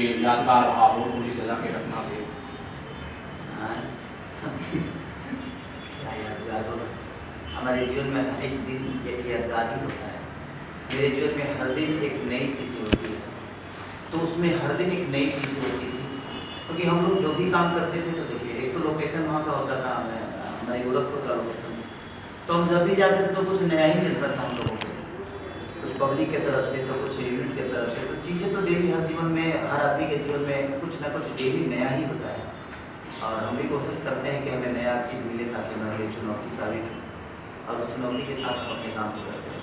कि यादगार रहा हो डोली सजा के रखना से? क्या यादगार होगा? हमारे जीवन में हर एक दिन एक यादगार ही होता है। मेरे जीवन में हर दिन एक नई चीज़ होती है, तो उसमें हर दिन एक नई चीज़ होती थी, क्योंकि हम लोग जो भी काम करते थे, तो देखिए एक तो लोकेशन वहाँ का होता था, हमारे गोरखपुर का लोकेशन, तो हम जब भी जाते थे तो कुछ नया ही मिलता था हम लोगों को, कुछ पब्लिक के तरफ से तो कुछ यूनिट के तरफ से, तो चीज़ें तो डेली हर जीवन में, हर आदमी के जीवन में कुछ ना कुछ डेली नया ही होता है, और हम भी कोशिश करते हैं कि हमें नया चीज़ मिले ताकि हमारे लिए चुनौती साबित हो, और उस चुनौती के साथ हम अपने काम को करते हैं।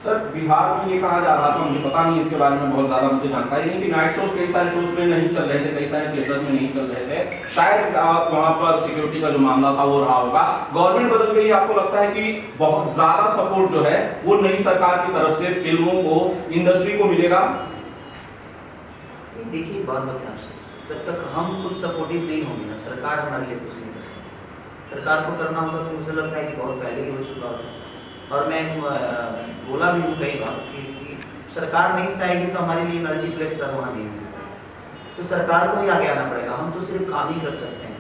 सर बिहार में ये कहा जा रहा था, मुझे पता नहीं इसके बारे में बहुत ज़्यादा मुझे जानकारी नहीं, कि नाइट शोज कई सारे शोज में नहीं चल रहे थे, कई सारे थिएटर्स में नहीं चल रहे थे, शायद वहाँ पर सिक्योरिटी का जो मामला था वो रहा होगा। गवर्नमेंट बदल गई, आपको लगता है कि बहुत ज़्यादा सपोर्ट जो है वो नई सरकार की तरफ से फिल्मों को, इंडस्ट्री को मिलेगा? देखिए बात बताएं आपसे, जब तक हम खुद सपोर्टिव नहीं होंगे ना, सरकार हमारे लिए कुछ नहीं कर सकती। सरकार को करना होगा तो मुझे लगता है कि बहुत पहले ही हो चुका होता, और मैं बोला भी हूँ कई बार कि सरकार नहीं चाहेगी तो हमारे लिए मल्टीप्लेक्स वहाँ नहीं होगा, तो सरकार को ही आगे आना पड़ेगा, हम तो सिर्फ काम ही कर सकते हैं।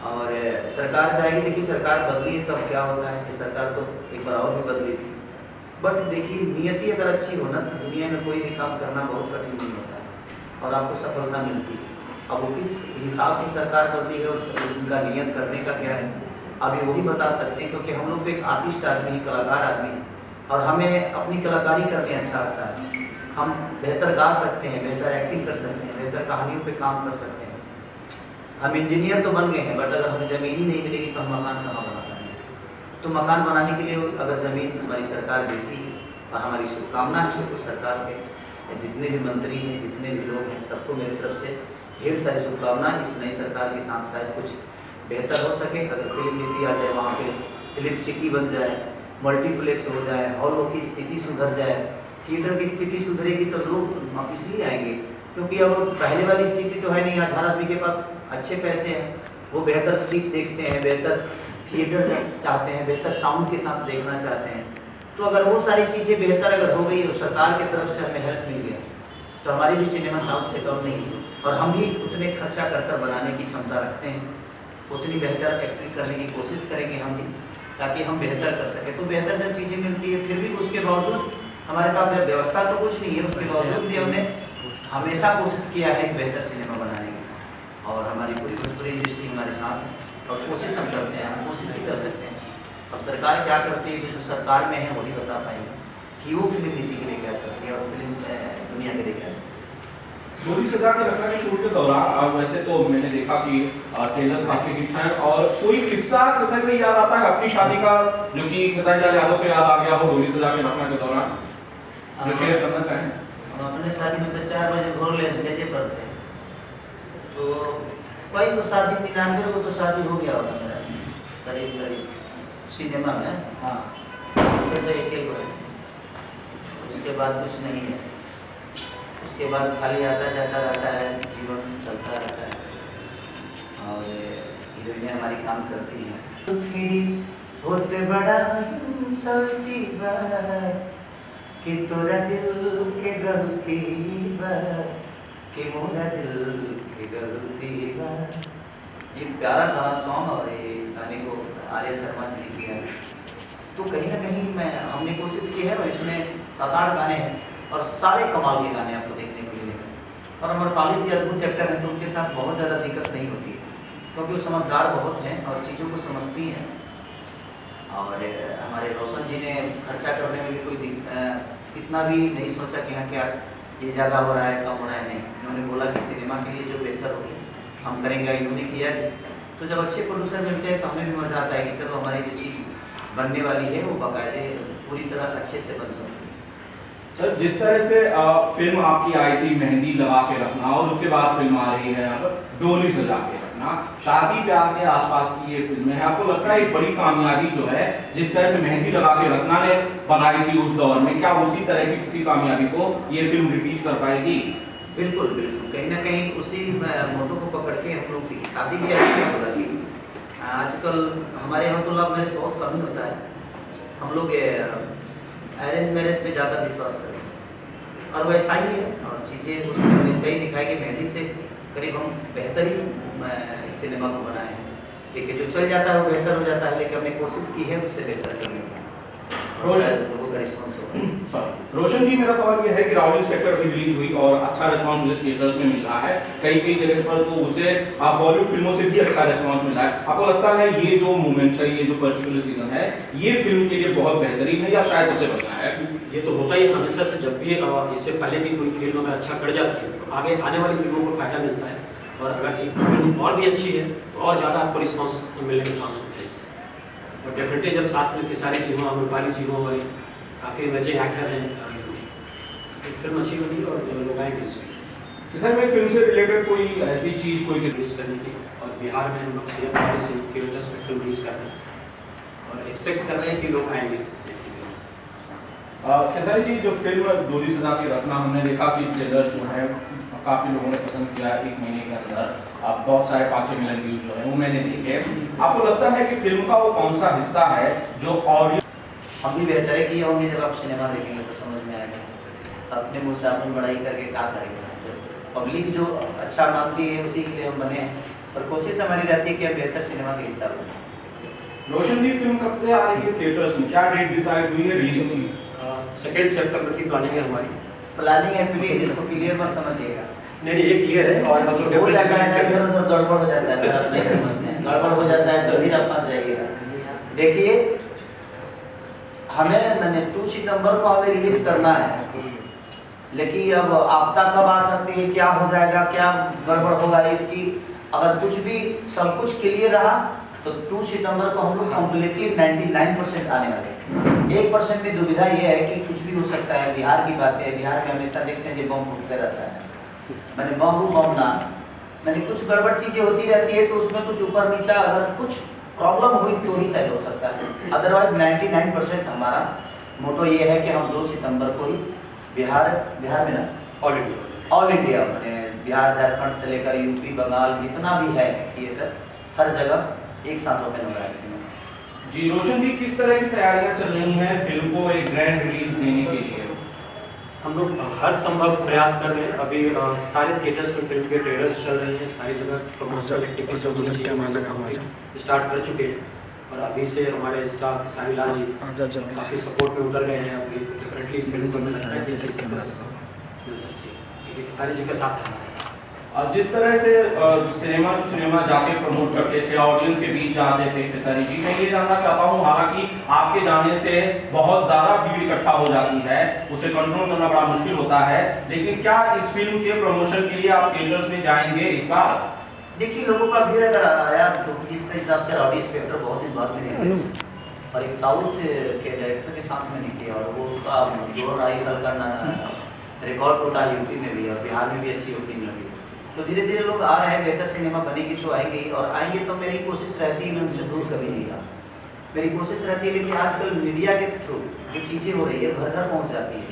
और सरकार चाहेगी, देखिए सरकार बदली तब क्या होता है कि सरकार तो एक बार और भी बदली थी, बट देखिए नियति अगर अच्छी हो ना तो दुनिया में कोई भी काम करना बहुत कठिन नहीं होता है और आपको सफलता मिलती है। अब वो किस हिसाब से सरकार बदली है और उनका नियत करने का क्या है, अब ये वही बता सकते हैं, क्योंकि हम लोग तो एक आर्टिस्ट आदमी, कलाकार आदमी, और हमें अपनी कलाकारी करने अच्छा लगता है। हम बेहतर गा सकते हैं, बेहतर एक्टिंग कर सकते हैं, बेहतर कहानियों पे काम कर सकते हैं। हम इंजीनियर तो बन गए हैं, बट अगर हमें ज़मीन ही नहीं मिलेगी तो हम मकान कहाँ बना पाएंगे? तो मकान बनाने के लिए अगर ज़मीन हमारी सरकार देती है, और हमारी शुभकामना है उस सरकार के जितने भी मंत्री हैं, जितने भी लोग हैं, सबको मेरी तरफ से ढेर सारी शुभकामनाएं। इस नई सरकार के साथ शायद कुछ बेहतर हो सके, अगर फिल्म नीति आ जाए, वहाँ पे फिल्म सिटी बन जाए, मल्टीप्लेक्स हो जाए, हॉलों की स्थिति सुधर जाए, थिएटर की स्थिति सुधरेगी तो लोग वापस ही आएंगे, क्योंकि अब पहले वाली स्थिति तो है नहीं। आज हर आदमी के पास अच्छे पैसे हैं, वो बेहतर सीट देखते हैं, बेहतर थिएटर चाहते हैं, बेहतर साउंड के साथ देखना चाहते हैं। तो अगर वो सारी चीज़ें बेहतर अगर हो गई और सरकार की तरफ से हमें हेल्प मिल गया, तो हमारी भी सिनेमा साउथ से कम नहीं है, और हम भी उतने खर्चा कर बनाने की क्षमता रखते हैं, उतनी बेहतर एक्टिंग करने की कोशिश करेंगे हम भी, ताकि हम बेहतर कर सकें। तो बेहतर जब चीज़ें मिलती है, फिर भी उसके बावजूद हमारे पास व्यवस्था तो कुछ नहीं है, उसके बावजूद भी हमने हमेशा कोशिश किया है एक बेहतर सिनेमा बनाने की, और हमारी पूरी भोजपुरी इंडस्ट्री हमारे साथ है, और कोशिश हम करते हैं, हम कोशिश ही कर सकते हैं। अब सरकार क्या करती है, जो सरकार में है वही बता पाएंगे कि वो फिल्म नीति के लिए क्या करती है और फिल्म दुनिया के लिए क्या है। डोली सजा के रखना के शूट के दौरान वैसे तो मैंने देखा कि ट्रेलर काफी हिट है, और कोई किस्सा सर में याद आता है अपनी शादी का, जो कि खेतान यादों पे याद आ गया हो डोली सजा के रखना के दौरान, जो शेयर करना चाहें? हम अपने शादी में तो 4 बजे भोर ले स्टेज पर थे, तो कोई तो शादी 99 को तो शादी हो गया होता मेरा, करीब करीब सिनेमा में। हाँ, उससे तो एक है, उसके बाद कुछ नहीं है, उसके बाद खाली आता जाता रहता है, जीवन चलता रहता है, और हीरोइनें हमारी काम करती हैं। तो फिर होते बड़ा इंसल्टी बात कि तोरा दिल के गलती बात, कि मोरा दिल के गलती बात। ये प्यारा गाना सॉन्ग, और इस गाने को आर्य शर्मा जी ने किया है। तो कहीं ना कहीं हमने कोशिश की है, और इसमें 7-8 गाने हैं, और सारे कमाल के गाने आपको देखने को मिलेंगे। और अमरपाली जी अद्भुत एक्टर हैं, तो उनके साथ बहुत ज़्यादा दिक्कत नहीं होती है, क्योंकि वो समझदार बहुत हैं और चीज़ों को समझती हैं। और हमारे रोशन जी ने खर्चा करने में भी कोई इतना भी नहीं सोचा कि हाँ क्या ये ज़्यादा हो रहा है, कम हो रहा है, नहीं। उन्होंने बोला कि सिनेमा के लिए जो बेहतर होगी हम करेंगे, इन्होंने किया। तो जब अच्छे प्रोड्यूसर मिलते हैं तो हमें भी मज़ा आता है कि चलो हमारी जो चीज़ बनने वाली है वो बाकायदे पूरी तरह अच्छे से बन सकती है। सर जिस तरह से फिल्म आपकी आई थी मेहंदी लगा के रखना, और उसके बाद फिल्म आ रही है अब डोली सजा के रखना, शादी प्यार के आसपास की ये फिल्में हैं, आपको लगता है एक बड़ी कामयाबी जो है जिस तरह से मेहंदी लगा के रखना ने बनाई थी उस दौर में, क्या उसी तरह की किसी कामयाबी को ये फिल्म रिपीट कर पाएगी? बिल्कुल बिल्कुल, कहीं ना कहीं उसी मोटो को पकड़ के हम लोग शादी भी ऐसी हो रही है। आजकल हमारे यहाँ तो लव मैरिज बहुत कम ही होता है, हम लोग अरेंज मैरिज पे ज़्यादा विश्वास करते हैं। और वैसा ही है और चीज़ें उसमें वैसे ही दिखाई कि मेहंदी से करीब हम बेहतरीन सिनेमा को बनाए हैं। देखिए जो चल जाता है वो बेहतर हो जाता है, लेकिन हमने कोशिश की है उससे बेहतर करने की और शायद लोगों का रिस्पॉन्स होगा। रोशन जी, मेरा सवाल यह है कि राहुल इंस्पेक्टर अभी रिलीज हुई और अच्छा रिस्पांस मुझे थिएटर्स में मिल रहा है, कई जगह पर तो उसे बॉलीवुड फिल्मों से भी अच्छा रिस्पांस मिल रहा है। आपको लगता है ये जो मूवमेंट है, ये जो पर्टिकुलर सीजन है, ये फिल्म के लिए बहुत बेहतरीन है या शायद सबसे बढ़िया है? ये तो होता ही हमेशा से, जब भी इससे पहले भी कोई फिल्म अगर अच्छा कर जाती है तो आगे आने वाली फिल्मों को फायदा मिलता है, और अगर एक फिल्म और भी अच्छी है तो और ज़्यादा आपको रिस्पॉन्स मिलने के चांस होते हैं इससे। और डेफिनेटली जब साथ में सारी चीज़ों अमृपाली जी हो और काफ़ी इमेजिंग एक्टर हैं, एक फिल्म अच्छी बनी और लोग आएंगे इसकी। सर, मैं फिल्म से रिलेटेड कोई ऐसी चीज़ कोई रिलीज करने की, और बिहार में हम लोग सीएम वाले से थिएटर्स में फिल्म रिलीज कर रहे हैं और एक्सपेक्ट कर रहे हैं कि लोग आएंगे देखने के लिए। खेसारी जी, जो फिल्म दूरी सजा के रखना, हमने देखा कि ट्रेलर जो है काफ़ी लोगों ने पसंद किया, 1 महीने के अंदर बहुत सारे 5-6 मिलियन व्यूज जो है वो मैंने देखे। आपको लगता है कि फिल्म का वो कौन सा हिस्सा है जो ऑडियंस हम भी बेहतर है कि होंगे, जब आप सिनेमा देखेंगे तो समझ में आएगा। अपने मुँह से अपन बड़ाई करके क्या करेंगे, पब्लिक जो अच्छा मानती है उसी के लिए हम बने हैं और कोशिश हमारी रहती है कि हम बेहतर सिनेमा के हिस्सा बने। रोशन जी, फिल्म कब से आ रही है थिएटर्स में, क्या डेट डिसाइड हुई है रिलीज की? 2 सितंबर की प्लानिंग है हमारी। प्लानिंग है, प्लीज इसको क्लियर मत समझिएगा। नहीं ये क्लियर है और हम लोग हो जाता है सर, इधर उधर गड़बड़ हो जाता है सर, आप नहीं समझते हैं, गड़बड़ हो जाता है तो फिर आप फंस जाइएगा। देखिए हमें मैंने 2 सितंबर को हमें रिलीज करना है, लेकिन अब आपदा कब आ सकती है, क्या हो जाएगा, क्या गड़बड़ होगा इसकी, अगर कुछ भी सब कुछ क्लियर रहा तो 2 सितंबर को हम लोग कम्प्लीटली 99% आने वाले हैं। 1% में दुविधा ये है कि कुछ भी हो सकता है। बिहार की बात है, बिहार में हमेशा देखते हैं कि बम फूटते रहता है, मैंने बम ना, मैंने कुछ गड़बड़ चीज़ें होती रहती है तो उसमें कुछ ऊपर नीचा अगर कुछ प्रॉब्लम हुई तो ही शायद हो सकता है, अदरवाइज 99% हमारा मोटो ये है कि हम 2 सितंबर को ही बिहार में ना ऑल इंडिया मैंने बिहार झारखंड से लेकर यूपी बंगाल जितना भी है थिएटर हर जगह एक साथ ओपन हो रहा है सिनेमा। जी रोशन जी, किस तरह की तैयारियां चल रही हैं फिल्म को एक ग्रैंड रिलीज देने के लिए? हम लोग हर संभव प्रयास कर रहे हैं। अभी सारे थिएटर्स में फिल्म के ट्रेलर्स चल रहे हैं, सारी जगह प्रमोशनल एक्टिविटीज स्टार्ट कर चुके हैं और अभी से हमारे स्टाफ सानी लाल जी काफ़ी सपोर्ट में उतर गए हैं। अभी डेफिनेटली फिल्म को मिल सकती है, सारी जगह साथ है। जिस तरह से सिनेमा टू सिनेमा जाके प्रमोट करते थे, ऑडियंस के बीच जाते थे खेसारी जी, मैं ये जानना चाहता हूँ, हालांकि आपके जाने से बहुत ज़्यादा भीड़ इकट्ठा हो जाती है, उसे कंट्रोल करना बड़ा मुश्किल होता है, लेकिन क्या इस फिल्म के प्रमोशन के लिए आप थिएटर्स में जाएंगे इस बार? देखिए लोगों का भीड़ अगर आया तो जिस हिसाब से राउडी इंस्पेक्टर बहुत दिन बाद में नहीं और एक साउथ के डायरेक्टर के साथ में नहीं किया और वो उसका 2-2.5 साल का रिकॉर्ड टूटा यूपी में भी और बिहार में भी अच्छी ओपनिंग लगी। तो धीरे धीरे लोग आ रहे हैं, बेहतर सिनेमा बनेगी तो आएंगे ही और आएंगे तो मेरी कोशिश रहती है, मैं उनसे दूर कभी नहीं रहा, मेरी कोशिश रहती है। लेकिन आजकल मीडिया के थ्रू जो चीज़ें हो रही है घर घर पहुँच जाती है,